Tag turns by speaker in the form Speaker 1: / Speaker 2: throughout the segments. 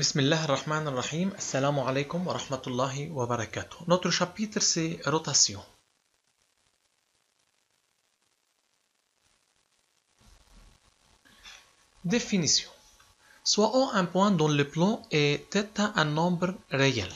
Speaker 1: Bismillah ar-Rahman ar-Rahim. Assalamu alaikum wa rahmatullahi wa barakatuh. Notre chapitre c'est rotation. Définition. Soit O un point dont le plan est θ un nombre réel.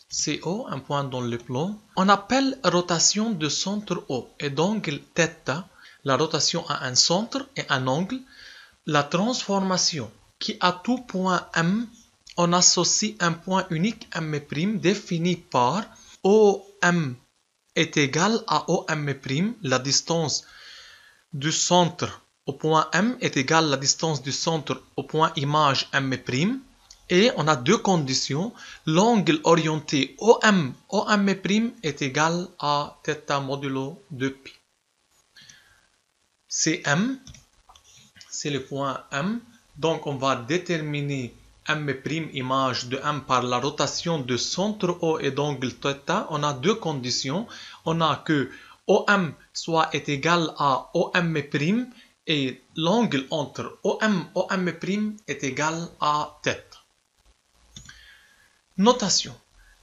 Speaker 1: C'est O un point dans le plan. On appelle rotation de centre O et d'angle θ. La rotation a un centre et un angle. La transformation qui à tout point M, on associe un point unique M' défini par OM est égal à OM', la distance du centre au point M est égale à la distance du centre au point image M', et on a deux conditions. L'angle orienté OM est égal à θ modulo 2π. C'est M, c'est le point M. Donc, on va déterminer M' image de M par la rotation de centre O et d'angle θ. On a deux conditions. On a que OM soit est égal à OM' et l'angle entre OM' est égal à θ. Notation.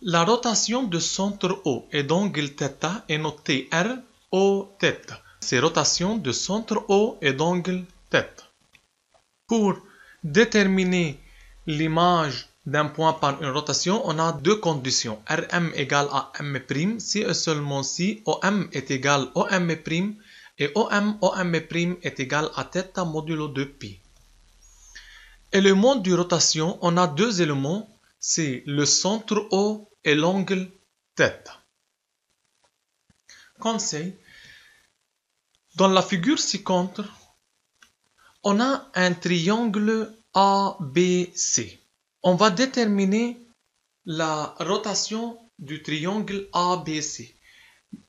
Speaker 1: La rotation de centre O et d'angle θ est notée R, O, θ. C'est rotation de centre O et d'angle θ. Pour déterminer l'image d'un point par une rotation, on a deux conditions. Rm égale à M', si et seulement si OM est égal à OM' et OM' est égal à θ modulo 2π. Éléments de rotation, on a deux éléments, c'est le centre O et l'angle θ. Conseil. Dans la figure ci-contre, on a un triangle ABC. On va déterminer la rotation du triangle ABC.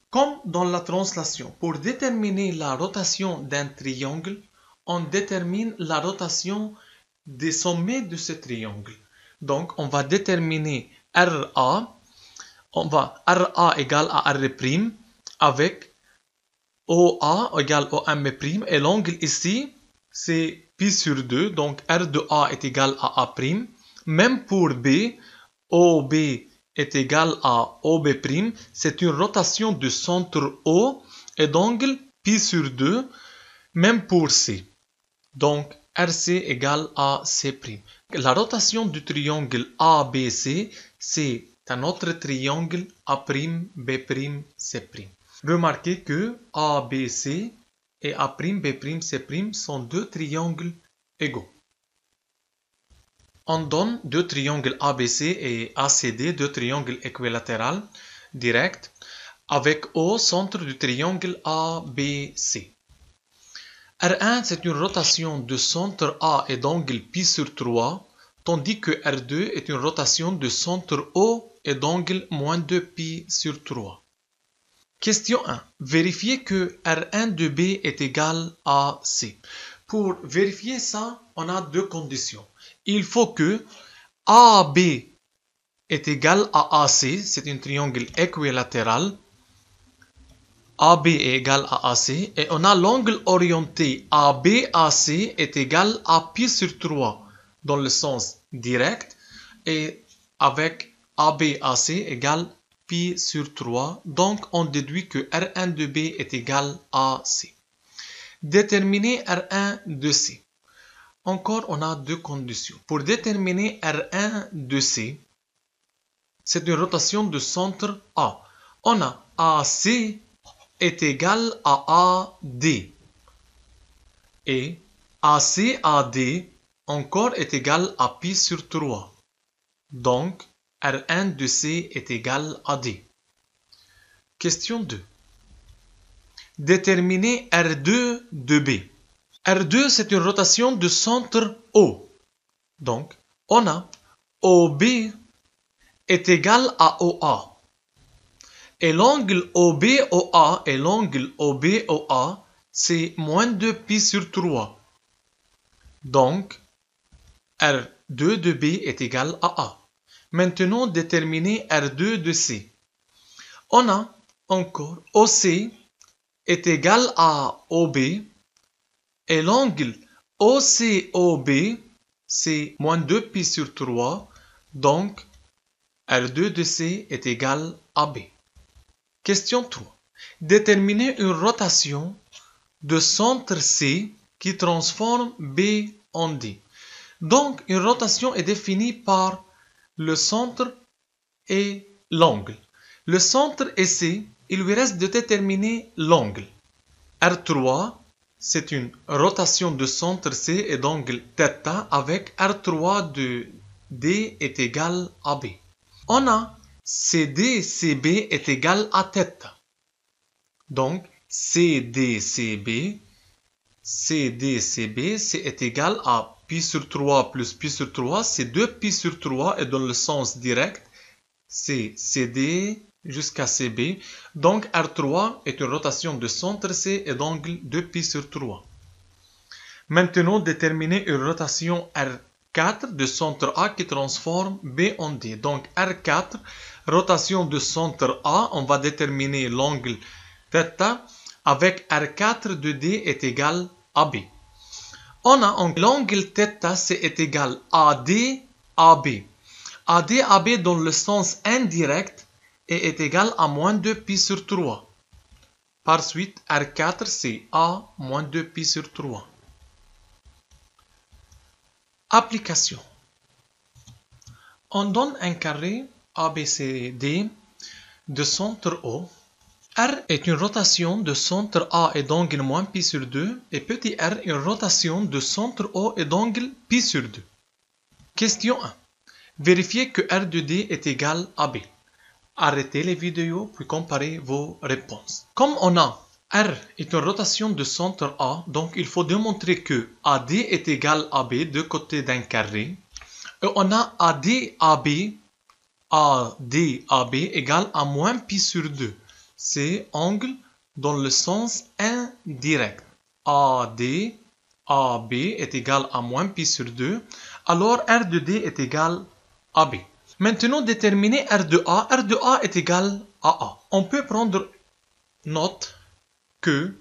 Speaker 1: Comme dans la translation, pour déterminer la rotation d'un triangle, on détermine la rotation des sommets de ce triangle. Donc, on va déterminer RA. RA égale à R' avec OA égale à OM' et l'angle ici, c'est π sur 2, donc R de A est égal à A'. Même pour B, OB est égal à OB', c'est une rotation du centre O et d'angle π sur 2, même pour C. Donc RC égale à C'. La rotation du triangle ABC, c'est un autre triangle A'B', C'. Remarquez que ABC et A'B', C' sont deux triangles égaux. On donne deux triangles ABC et ACD, deux triangles équilatéraux directs, avec O centre du triangle ABC. R1, c'est une rotation de centre A et d'angle π sur 3, tandis que R2 est une rotation de centre O et d'angle moins 2π sur 3. Question 1. Vérifiez que R1 de B est égal à C. Pour vérifier ça, on a deux conditions. Il faut que AB est égal à AC, c'est un triangle équilatéral. AB est égal à AC et on a l'angle orienté ABAC est égal à π sur 3 dans le sens direct et avec ABAC égale π sur 3, donc on déduit que R1 de B est égal à C. Déterminer R1 de C. Encore, on a deux conditions. Pour déterminer R1 de C, c'est une rotation de centre A. On a AC est égal à AD. Et ACAD encore est égal à π sur 3. Donc, R1 de C est égal à D. Question 2. Déterminer R2 de B. R2, c'est une rotation de centre O. Donc, on a OB est égal à OA. Et l'angle OB-OA et l'angle OB-OA, c'est moins 2π sur 3. Donc, R2 de B est égal à A. Maintenant, déterminer R2 de C. On a encore OC est égal à OB et l'angle OCOB c'est moins 2π sur 3, donc R2 de C est égal à B. Question 3. Déterminer une rotation de centre C qui transforme B en D. Donc, une rotation est définie par le centre et l'angle. Le centre est C, il lui reste de déterminer l'angle. R3, c'est une rotation de centre C et d'angle θ avec R3 de D est égal à B. On a CD-CB est égal à θ. Donc, CD-CB, c'est égal à π sur 3 plus π sur 3, c'est 2π sur 3 et dans le sens direct, c'est CD jusqu'à CB. Donc, R3 est une rotation de centre C et d'angle 2π sur 3. Maintenant, déterminer une rotation R4 de centre A qui transforme B en D. Donc, R4, rotation de centre A, on va déterminer l'angle θ avec R4 de D est égal à B. On a l'angle θ, c'est égal à AD AB. AD AB dans le sens indirect et est égal à moins 2π sur 3. Par suite, R4 c'est A moins 2π sur 3. Application. On donne un carré ABCD de centre O. R est une rotation de centre A et d'angle moins π sur 2 et petit r une rotation de centre O et d'angle π sur 2. Question 1. Vérifiez que R de D est égal à B. Arrêtez les vidéos puis comparez vos réponses. Comme on a R est une rotation de centre A, donc il faut démontrer que AD est égal à B de côté d'un carré. Et on a AD AB égale à moins π sur 2. C'est angle dans le sens indirect. AD AB est égal à moins π sur 2. Alors R de D est égal à B. Maintenant, déterminer R de A. R de A est égal à A. On peut prendre note que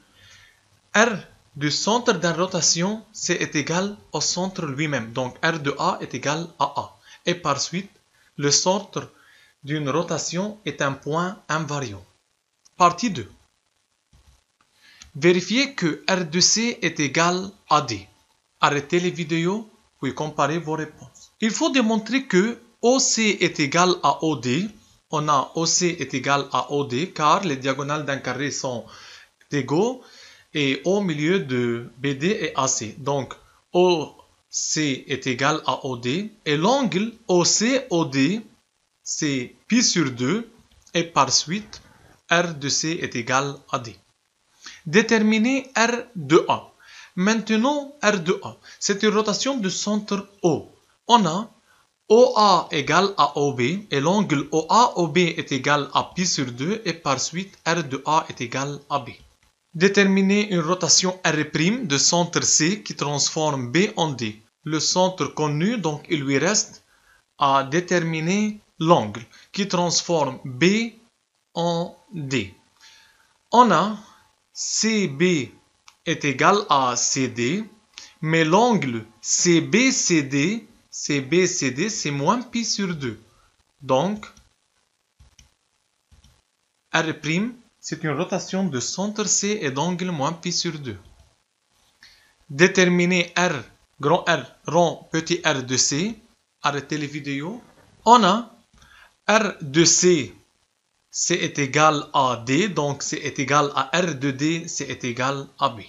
Speaker 1: R du centre d'une rotation est égal au centre lui-même. Donc R de A est égal à A. Et par suite, le centre d'une rotation est un point invariant. Partie 2. Vérifiez que R de C est égal à D. Arrêtez les vidéos, puis comparez vos réponses. Il faut démontrer que OC est égal à OD. On a OC est égal à OD car les diagonales d'un carré sont égaux et au milieu de BD et AC. Donc OC est égal à OD et l'angle OC-OD c'est π sur 2 et par suite R de C est égal à D. Déterminer R de A. Maintenant, R de A, c'est une rotation de centre O. On a OA égale à OB et l'angle OA-OB est égal à π sur 2 et par suite R de A est égal à B. Déterminer une rotation R' de centre C qui transforme B en D. Le centre connu, donc il lui reste à déterminer l'angle qui transforme B en D. On a CB est égal à CD, mais l'angle CBCD, c'est moins π sur 2. Donc, R', c'est une rotation de centre C et d'angle moins π sur 2. Déterminer R, grand R, rond petit r de C. Arrêtez les vidéos. On a R de C, C est égal à D, donc C est égal à R de D, C est égal à B.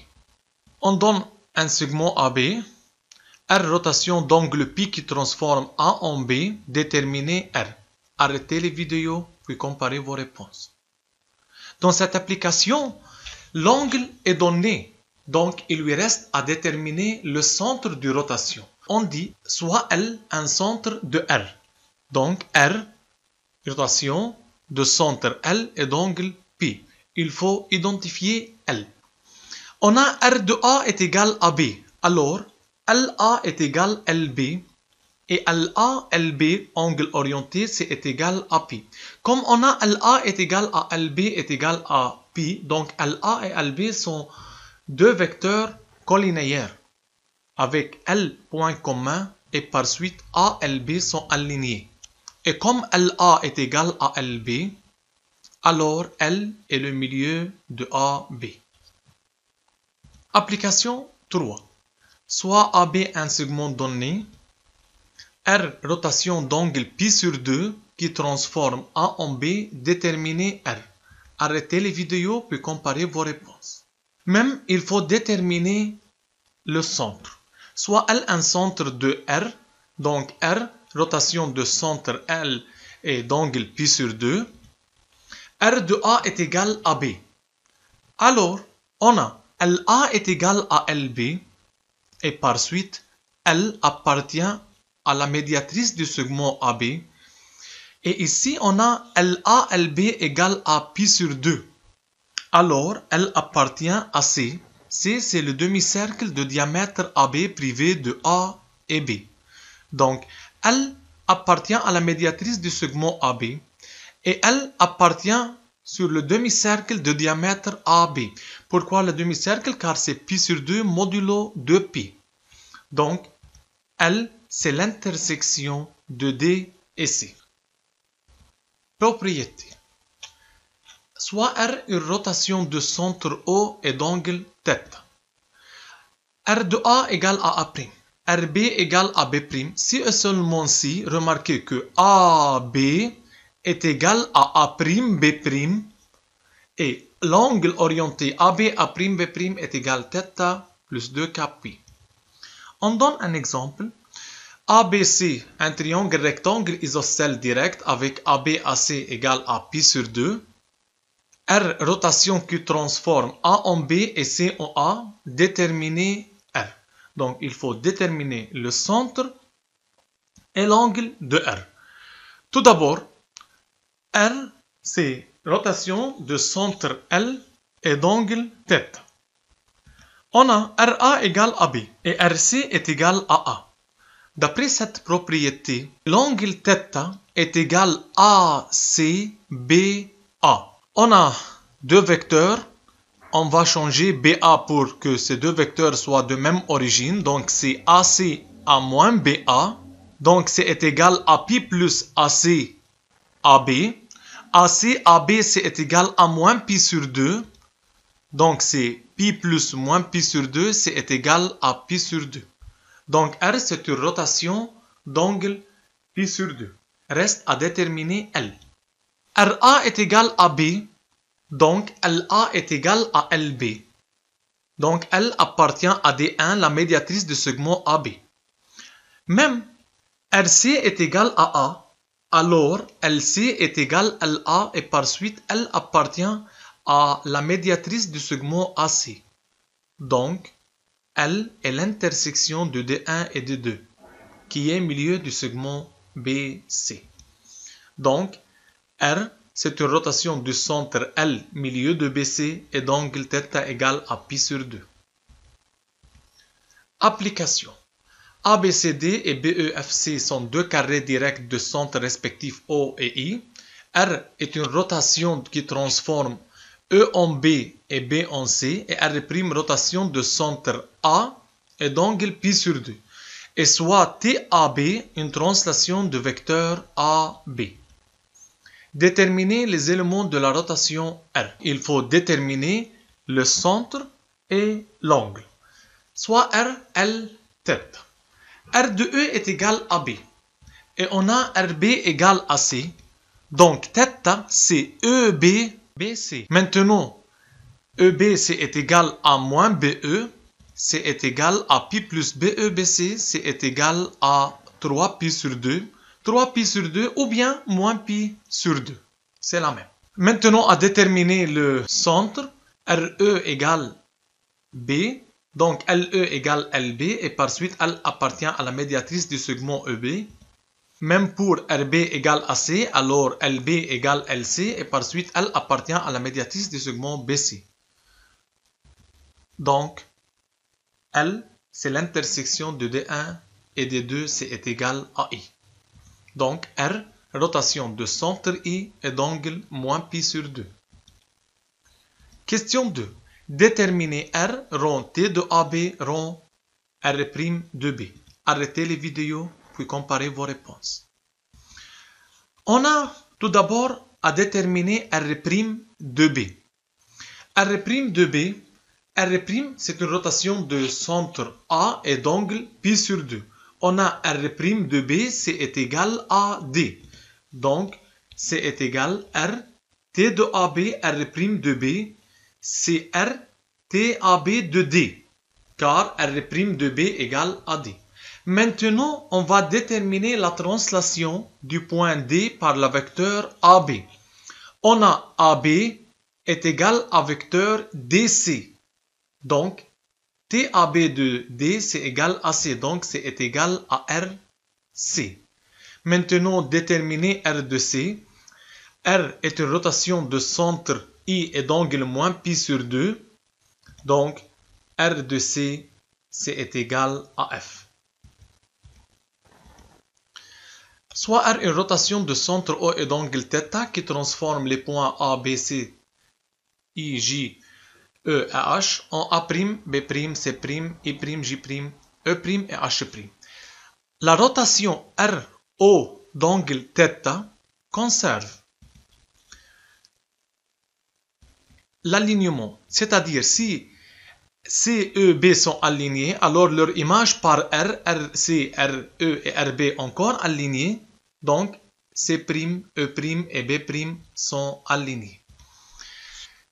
Speaker 1: On donne un segment AB, R rotation d'angle π qui transforme A en B, déterminez R. Arrêtez les vidéos, puis comparez vos réponses. Dans cette application, l'angle est donné, donc il lui reste à déterminer le centre de rotation. On dit soit L un centre de R. Donc R, rotation de centre L et d'angle P. Il faut identifier L. On a R de A est égal à B. Alors, LA est égal à LB. Et LA, LB, angle orienté, c'est égal à P. Comme on a LA est égal à LB est égal à P, donc LA et LB sont deux vecteurs collinéaires avec L point commun et par suite A et LB sont alignés. Et comme LA est égal à LB, alors L est le milieu de AB. Application 3. Soit AB un segment donné, R rotation d'angle pi sur 2 qui transforme A en B, déterminez R. Arrêtez les vidéos puis comparez vos réponses. Même, il faut déterminer le centre. Soit L un centre de R, donc R, rotation de centre L et d'angle pi sur 2. R de A est égal à B. Alors, on a LA est égal à LB et par suite, L appartient à la médiatrice du segment AB. Et ici, on a LA, LB égale à pi sur 2. Alors, L appartient à C. C, c'est le demi-cercle de diamètre AB privé de A et B. Donc, L appartient à la médiatrice du segment AB. Et L appartient sur le demi-cercle de diamètre AB. Pourquoi le demi-cercle? Car c'est pi sur 2 modulo 2pi. Donc, L, c'est l'intersection de D et C. Propriété. Soit R une rotation de centre O et d'angle θ. R de A égale à A'. RB égale à B'. Si et seulement si, remarquez que AB est égal à A'B' et l'angle orienté AB A'B' est égal θ plus 2kπ. On donne un exemple. ABC, un triangle rectangle isocèle direct avec ABAC égale à pi sur 2. R, rotation qui transforme A en B et C en A, déterminer R. Donc, il faut déterminer le centre et l'angle de R. Tout d'abord, R, c'est rotation de centre L et d'angle θ. On a RA égale à B et RC est égal à A. D'après cette propriété, l'angle θ est égal à ACBA. On a deux vecteurs. On va changer BA pour que ces deux vecteurs soient de même origine. Donc, c'est AC à moins BA. Donc, c'est égal à pi plus AC AB. AC AB, c'est égal à moins pi sur 2. Donc, c'est pi plus moins pi sur 2, c'est égal à pi sur 2. Donc, R, c'est une rotation d'angle pi sur 2. Reste à déterminer L. RA est égal à B, donc LA est égal à LB. Donc, L appartient à D1, la médiatrice du segment AB. Même RC est égal à A, alors LC est égal à LA et par suite, L appartient à la médiatrice du segment AC. Donc, L est l'intersection de D1 et D2, qui est milieu du segment BC. Donc, R, c'est une rotation du centre L, milieu de BC, et d'angle θ égale à pi sur 2. Application. ABCD et BEFC sont deux carrés directs de centre respectifs O et I. R est une rotation qui transforme E en B et B en C, et R' rotation de centre A et d'angle pi sur 2. Et soit TAB une translation de vecteur AB. Déterminer les éléments de la rotation R. Il faut déterminer le centre et l'angle. Soit R, L, θ. R de E est égal à B. Et on a RB égale à C. Donc θ, c'est EB, BC. Maintenant, EB est égal à moins BE. C est égal à pi plus BE, BC. C est égal à 3pi sur 2. 3pi sur 2 ou bien moins pi sur 2. C'est la même. Maintenant, à déterminer le centre, RE égale B. Donc, LE égale LB et par suite, L appartient à la médiatrice du segment EB. Même pour RB égale AC, alors LB égale LC et par suite, L appartient à la médiatrice du segment BC. Donc, L, c'est l'intersection de D1 et D2, c'est égal à I. Donc, R, rotation de centre I et d'angle moins pi sur 2. Question 2. Déterminer R rond T de AB rond R' de B. arrêtez les vidéos, puis comparez vos réponses. On a tout d'abord à déterminer R' de B. R' de B, R' c'est une rotation de centre A et d'angle pi sur 2. On a R' de B, C est égal à D. Donc, C est égal R, T de AB, R' de B, c'est R, T AB de D, car R' de B égale à D. Maintenant, on va déterminer la translation du point D par le vecteur AB. On a AB est égal à vecteur DC. Donc, TAB de D, c'est égal à C. Donc, c'est égal à RC. Maintenant, déterminer R de C. R est une rotation de centre I et d'angle moins pi sur 2. Donc, R de C, c'est égal à F. Soit R une rotation de centre O et d'angle θ qui transforme les points A, B, C, I, J, E et H en A', B', C', I', J', E' et H'. La rotation RO d'angle θ conserve l'alignement, c'est-à-dire si C, E, B sont alignés, alors leur image par R, RC, RE et RB encore alignés, donc C', E' et B' sont alignés.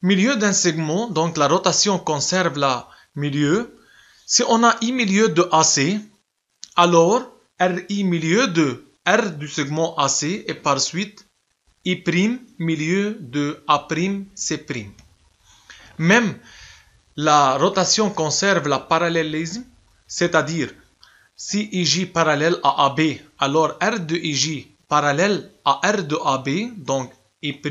Speaker 1: Milieu d'un segment, donc la rotation conserve le milieu. Si on a I milieu de AC, alors RI milieu de R du segment AC et par suite I' milieu de A'C'. Même la rotation conserve le parallélisme, c'est-à-dire si IJ parallèle à AB, alors R de IJ parallèle à R de AB, donc I',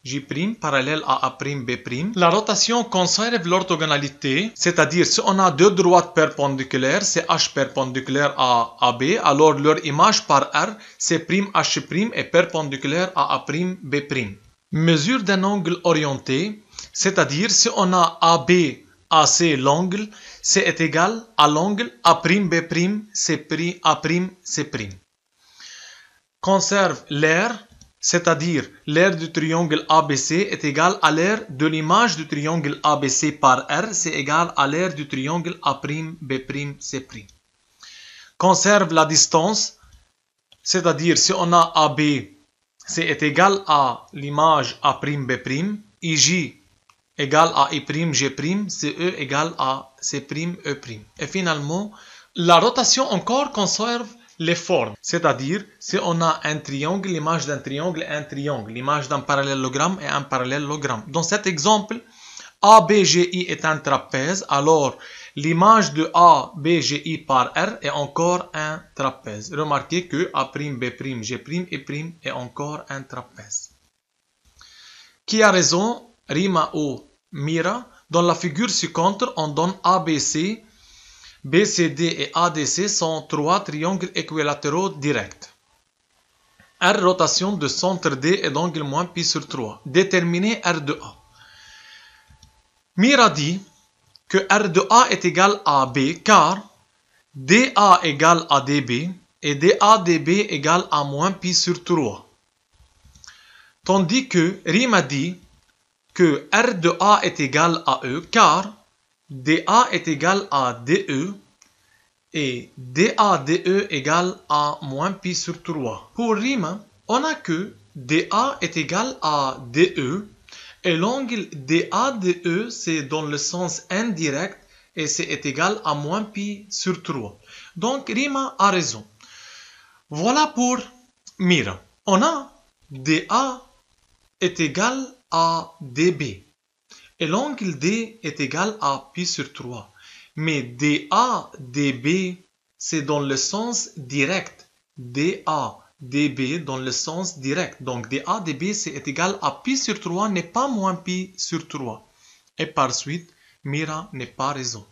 Speaker 1: J' parallèle à A', B'. La rotation conserve l'orthogonalité, c'est-à-dire si on a deux droites perpendiculaires, c'est H perpendiculaire à AB, alors leur image par R, c'est H' est perpendiculaire à A', B'. Mesure d'un angle orienté, c'est-à-dire si on a AB, AC, l'angle, c'est égal à l'angle A', B', C', A', C'. Conserve l'aire, c'est-à-dire l'aire du triangle ABC est égal à l'aire de l'image du triangle ABC par R, c'est égal à l'aire du triangle A', B', C'. Conserve la distance, c'est-à-dire si on a AB, c'est égal à l'image A', B', IJ égale à I', G', CE égale à C', E'. Et finalement, la rotation encore conserve les formes, c'est-à-dire si on a un triangle, l'image d'un triangle est un triangle, l'image d'un parallélogramme est un parallélogramme. Dans cet exemple, ABGI est un trapèze, alors l'image de ABGI par R est encore un trapèze. Remarquez que A', B', G', I' est encore un trapèze. Qui a raison, Rima ou Mira? Dans la figure ci-contre, on donne ABC, BCD et ADC sont trois triangles équilatéraux directs. R rotation de centre D et d'angle moins pi sur 3. Déterminez R de A. Mira dit que R de A est égal à B car DA égale à DB et DADB égale à moins pi sur 3. Tandis que Rima dit que R de A est égal à E car DA est égal à DE et DADE égale à moins pi sur 3. Pour Rima, on a que DA est égal à DE et l'angle DADE c'est dans le sens indirect et c'est égal à moins pi sur 3. Donc Rima a raison. Voilà pour Mira. On a DA est égal à DB. Et l'angle D est égal à pi sur 3. Mais DA, DB, c'est dans le sens direct. DA, DB dans le sens direct. Donc DA, DB, c'est égal à pi sur 3 n'est pas moins pi sur 3. Et par suite, Mira n'est pas raison.